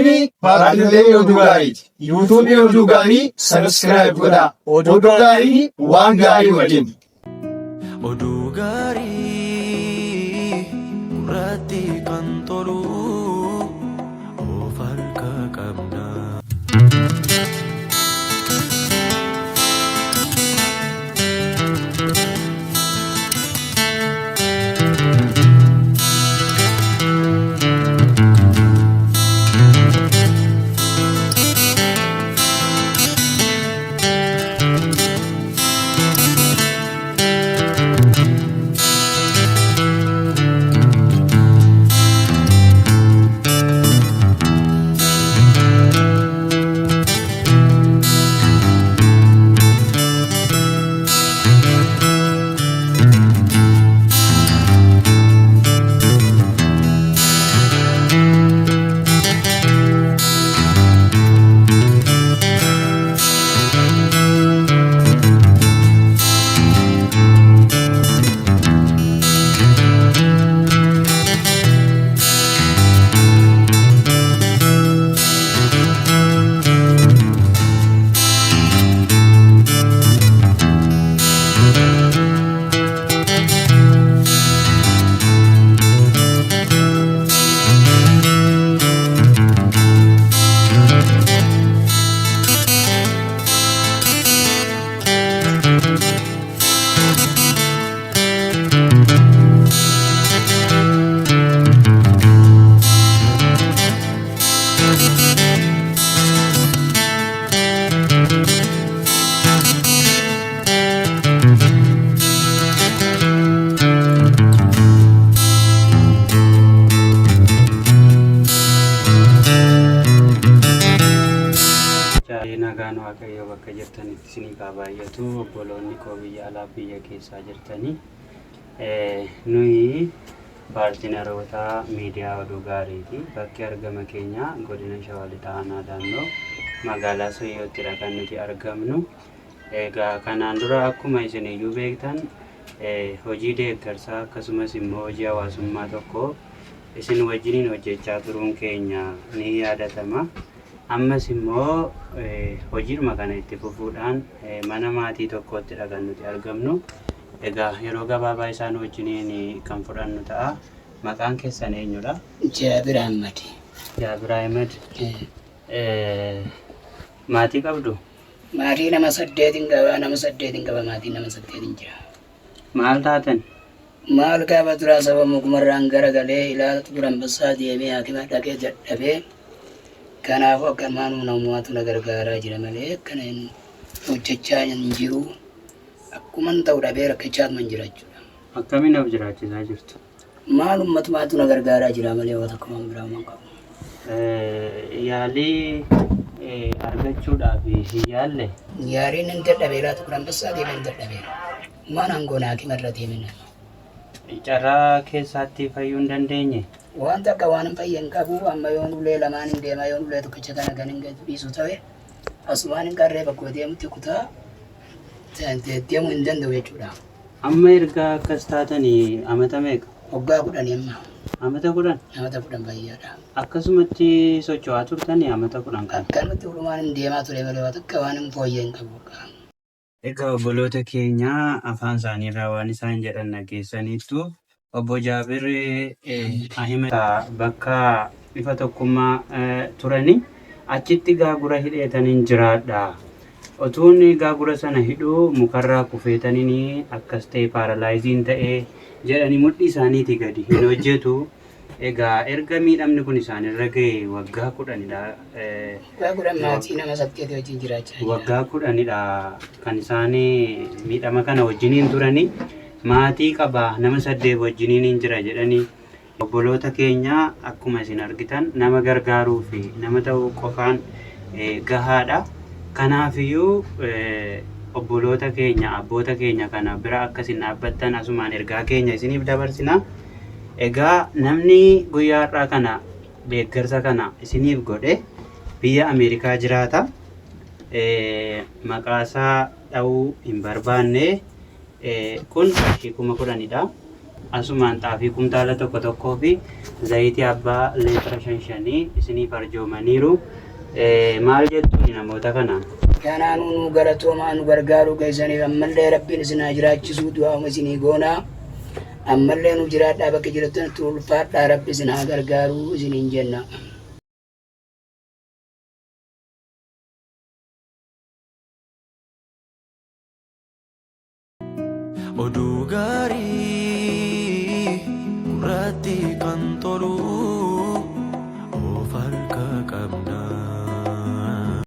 Kuni paartiilee oduu gaariiti. Yuutuubii oduu gaarii sabiskiraayib godhaa. Oduu gaarii waan gaarii wajjin. Oduu gaarii gurratti kan tolu of harka qabna. Nagaan Waaqayyoo bakka jirtanitti isinii baay'atu obboloonni koo biyya alaa biyya keessaa jirtanii nuyi paartinaroota miidiyaa oduu gaariiti. Bakki argama keenya godina Shawaa Lixaa Aanaa Daannoo magaalaa Soyyoottidha kan nuti argamnu. Egaa kanaan dura akkuma isin iyyuu beektan hojii deeggarsaa akkasumas immoo hojii hawaasummaa tokko isin wajjiniin hojjechaa turuun keenya ni yaadatama. Ammas immoo hojiirma kana itti fufuudhaan mana maatii tokkottidha kan nuti argamnu. Egaa yeroo gabaabaa isaan wajjiniin kan fudhannu ta'a. Maqaan keessan eenyudha? Jaabir Ahmad. Jaabir Ahmad. Maatii qabdu? Maatii nama 8 qaba, nama 8 qaba, maatii nama 8 jira. Maal taatan? Maal qaba tura saba mukumarraan garagalee ilaalatu turan bassaa deemee haakima dhaqee dadhabee kanaafuu akkanumaan namoota na gargaaraa jira malee kana hojjechaa hin jiru. Akkuman ta'u dhabee rakkachaatuma jira jechuudha. Akkamiin of jiraachisaa jirtu? Maal ummatumaatu na gargaaraa jira malee waan akkumaan biraa waan qabu. Yaalii argachuudhaaf hin yaalle? Yaaliin hin dadhabee laatu turan bassaa deemee hin dadhabee. Maan hangoon haakima irra deemina. Carraa keessaatti fayyuu hin dandeenye? Waan takka waan hin fayyan qabu amma yoon ulee lamaan hin deema yoon ulee tokkicha kana kan hin dhiisu ta'e asumaan hin qarree bakka deemutti kutaa deemuu hin danda'u jechuudha. Amma erga akkas taatanii amata meeqa? Waggaa 10 amma. Amata 10? Amata 10 baay'aadha. Akkasumatti socho'aa turtanii amata 10 kan? Akkanumatti ulumaan hin deemaa ture malee waan takka waan hin fooyyee hin qabu. Egaa obboloota keenya afaan isaaniirraa waan isaan jedhan dhageessaniittu obbo Jaabir Ahmed bakka ifa tokkummaa turanii achitti gaagura hidheetaniin jiraadha. Otuun gaagura sana hidhuu mukarraa kufeetaniin akkas ta'e paaralaayiziin ta'ee jedhanii mudhii isaaniiti gadi hin hojjetu. Egaa erga miidhamni kun isaanirra ga'e waggaa 10dha. Waggaa 10 maatii nama 8 wajjin jiraachaa jira. Waggaa 10dha kan isaan miidhama kana wajjiniin turanii. Maatii qaba nama 8 wajjiniin jira jedhanii obboloota keenya akkuma isin argitan nama gargaaruu fi nama ta'uu qofaan gahaadha. Kanaafiyyuu obboloota keenya abboota keenya kana bira akkasin dhaabbattan asumaan ergaa keenya isiniif dabarsina. Egaa namni guyyaa har'aa kana deeggarsa kana isiniif godhe biyya Ameerikaa jiraata. Maqaasaa dha'uu hin barbaanne kun qarshii 10,000dha. asumaan xaafii kumtaala tokkoo fi zayitii abbaa leetira 5 isiniif arjoomaniiru. Maal jettuun namoota kanaan? Kanaanuu nu galatoomaa nu gargaaruu keessaniif ammallee rabbiin isin haa jiraachisuu du'aama isinii goonaa. Ammallee nu jiraadhaa bakka jirtan ulfaadhaa rabbi isin haa gargaaruu isiniin jenna. Oduu gaarii